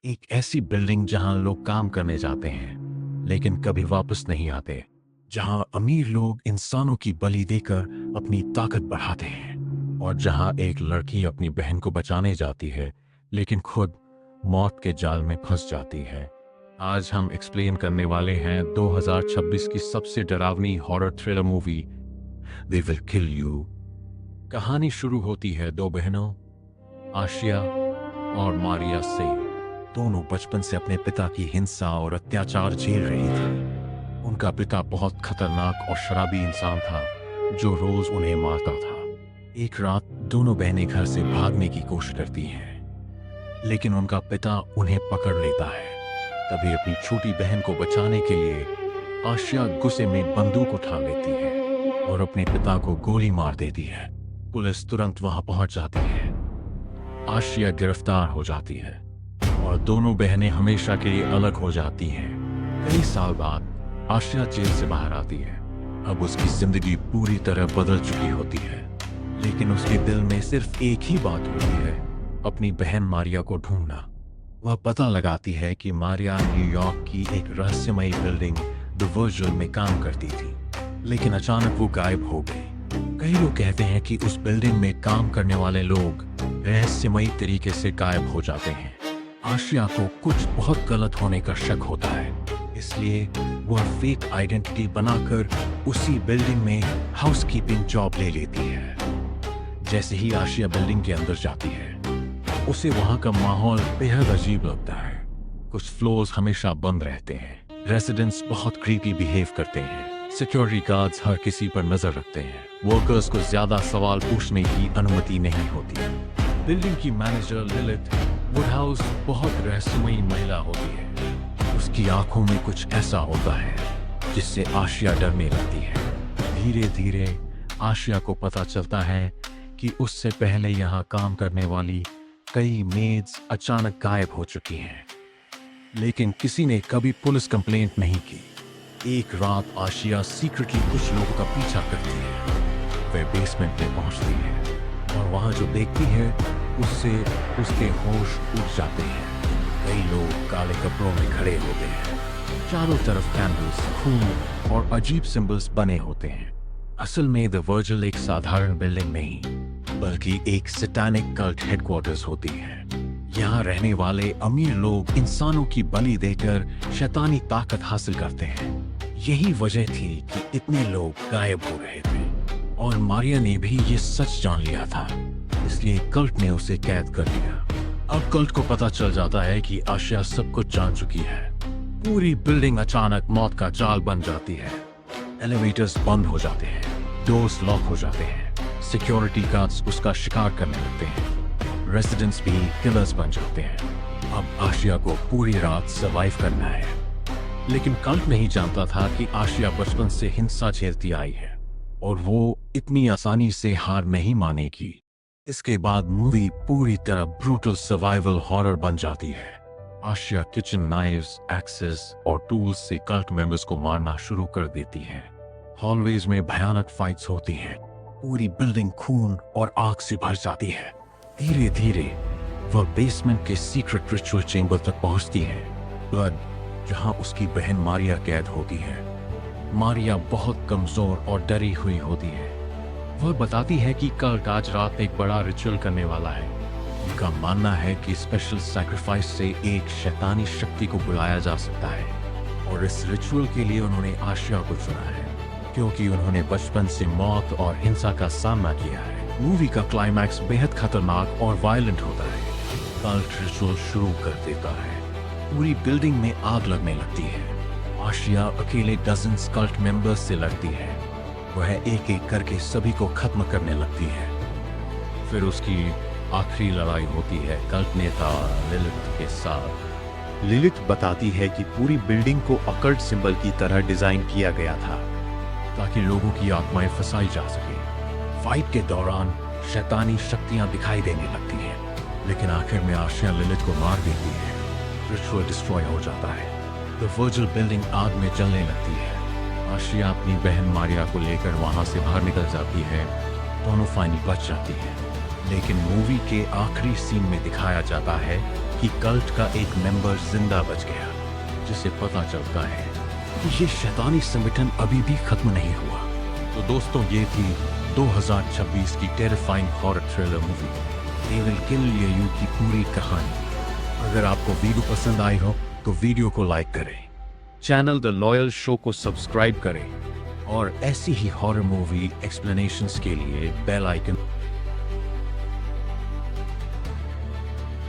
एक ऐसी बिल्डिंग जहां लोग काम करने जाते हैं लेकिन कभी वापस नहीं आते, जहां अमीर लोग इंसानों की बलि देकर अपनी ताकत बढ़ाते हैं और जहां एक लड़की अपनी बहन को बचाने जाती है लेकिन खुद मौत के जाल में फंस जाती है। आज हम एक्सप्लेन करने वाले हैं 2026 की सबसे डरावनी horror thriller movie they will kill you. कहानी शुरू होती है दो बहनों आशिया और मारिया से। दोनों बचपन से अपने पिता की हिंसा और अत्याचार झेल रही थी। उनका पिता बहुत खतरनाक और शराबी इंसान था जो रोज उन्हें मारता था। एक रात दोनों बहनें घर से भागने की कोशिश करती हैं, लेकिन उनका पिता उन्हें पकड़ लेता है। तभी अपनी छोटी बहन को बचाने के लिए आशिया गुस्से में बंदूक उठा लेती है और अपने पिता को गोली मार देती है। पुलिस तुरंत वहां पहुंच जाती है। आशिया गिरफ्तार हो जाती है और दोनों बहनें हमेशा के लिए अलग हो जाती हैं। कई साल बाद आशिया जेल से बाहर आती है। अब उसकी जिंदगी पूरी तरह बदल चुकी होती है, लेकिन उसके दिल में सिर्फ एक ही बात होती है, अपनी बहन मारिया को ढूंढना। वह पता लगाती है कि मारिया न्यूयॉर्क की एक रहस्यमयी बिल्डिंग द वर्जिल में काम करती थी, लेकिन अचानक वो गायब हो गई। कई लोग कहते हैं कि उस बिल्डिंग में काम करने वाले लोग रहस्यमयी तरीके से गायब हो जाते हैं। आशिया को कुछ बहुत गलत होने का शक होता है, इसलिए वह फेक आइडेंटिटी बनाकर उसी बिल्डिंग में हाउसकीपिंग जॉब ले लेती है। जैसे ही आशिया बिल्डिंग के अंदर जाती है, उसे वहां का माहौल बेहद अजीब लगता है। कुछ फ्लोर्स हमेशा बंद रहते हैं, रेसिडेंट्स बहुत क्रीपी बिहेव करते हैं, सिक्योरिटी गार्ड्स हर किसी पर नजर रखते हैं, वर्कर्स को ज्यादा सवाल पूछने की अनुमति नहीं होती। बिल्डिंग की मैनेजर लिलिथ वुडहाउस बहुत रहस्यमयी महिला होती है। उसकी आंखों में कुछ ऐसा होता है जिससे आशिया डरने लगती है। धीरे धीरे आशिया को पता चलता है कि उससे पहले यहाँ काम करने वाली कई मेड्स अचानक गायब हो चुकी हैं, लेकिन किसी ने कभी पुलिस कंप्लेंट नहीं की। एक रात आशिया सीक्रेटली कुछ लोगों का पीछा करती है। वह बेसमेंट में पहुंचती है और वहां जो देखती है उससे उसके होश उड़ जाते हैं। कई लोग काले कपड़ों में खड़े होते हैं, चारों तरफ कैंडल्स, खून और अजीब सिंबल्स बने होते हैं। असल में द वर्जिल एक साधारण बिल्डिंग नहीं, बल्कि एक सैटानिक कल्ट हेडक्वार्टर्स होती है। यहाँ रहने वाले अमीर लोग इंसानों की बलि देकर शैतानी ताकत हासिल करते हैं। यही वजह थी कि इतने लोग गायब हो रहे थे और मारिया ने भी ये सच जान लिया था, इसलिए कल्ट ने उसे कैद कर लिया। अब कल्ट को पता चल जाता है कि आशिया सब कुछ जान चुकी है। पूरी बिल्डिंग अचानक मौत का जाल बन जाती है। एलिवेटर्स बंद हो जाते हैं, डोर्स लॉक हो जाते हैं, सिक्योरिटी गार्ड्स उसका शिकार करने लगते हैं, रेसिडेंट्स भी किलर्स बन जाते हैं। अब आशिया को पूरी रात सर्वाइव करना है, लेकिन कल्ट नहीं जानता था कि आशिया बचपन से हिंसा झेलती आई है और वो इतनी आसानी से हार नहीं मानेगी। इसके बाद मूवी पूरी तरह ब्रूटल सर्वाइवल हॉरर बन जाती है। आशिया किचन नाइव्स, एक्सेस और टूल्स से कल्ट मेंबर्स को मारना शुरू कर देती है। हॉलवेज में भयानक फाइट्स होती हैं। पूरी बिल्डिंग खून और आग से भर जाती है। धीरे धीरे वह बेसमेंट के सीक्रेट रिचुअल चेंबर तक पहुंचती है, ब्लड, जहां उसकी बहन मारिया कैद होती है। मारिया बहुत कमजोर और डरी हुई होती है। वह बताती है कि कल्ट आज रात एक बड़ा रिचुअल करने वाला है। उनका मानना है कि स्पेशल सैक्रिफाइस से एक शैतानी शक्ति को बुलाया जा सकता है और इस रिचुअल के लिए उन्होंने आशिया को चुना है, क्योंकि उन्होंने बचपन से मौत और हिंसा का सामना किया है। मूवी का क्लाइमैक्स बेहद खतरनाक और वायलेंट होता है। कल्ट रिचुअल शुरू कर देता है। पूरी बिल्डिंग में आग लगने लगती है। आशिया अकेले डजन्स कल्ट मेंबर्स से लड़ती है। वह एक एक करके सभी को खत्म करने लगती है। फिर उसकी आखिरी लड़ाई होती है कल्ट नेता लिलिथ के साथ। लिलिथ बताती है कि पूरी बिल्डिंग को अकल्ट सिंबल की तरह डिजाइन किया गया था ताकि लोगों की आत्माएं फंसाई जा सके। फाइट के दौरान शैतानी शक्तियां दिखाई देने लगती हैं, लेकिन आखिर में आशिया लिलिथ को मार देती है। रिचुअल डिस्ट्रॉय हो जाता है। द वर्जिल बिल्डिंग आग में जलने लगती है। आशिया अपनी बहन मारिया को लेकर वहां से बाहर निकल जाती है। दोनों फाइनली बच जाती हैं, लेकिन मूवी के आखिरी सीन में दिखाया जाता है कि कल्ट का एक मेंबर जिंदा बच गया, जिसे पता चलता है कि ये शैतानी संगठन अभी भी खत्म नहीं हुआ। तो दोस्तों, ये थी 2026 की terrifying horror thriller movie they will kill you की पूरी कहानी। अगर आपको वीडियो पसंद आई हो तो वीडियो को लाइक करें, चैनल द लॉयल शो को सब्सक्राइब करें और ऐसी ही हॉरर मूवी एक्सप्लेनेशंस के लिए बेल आइकन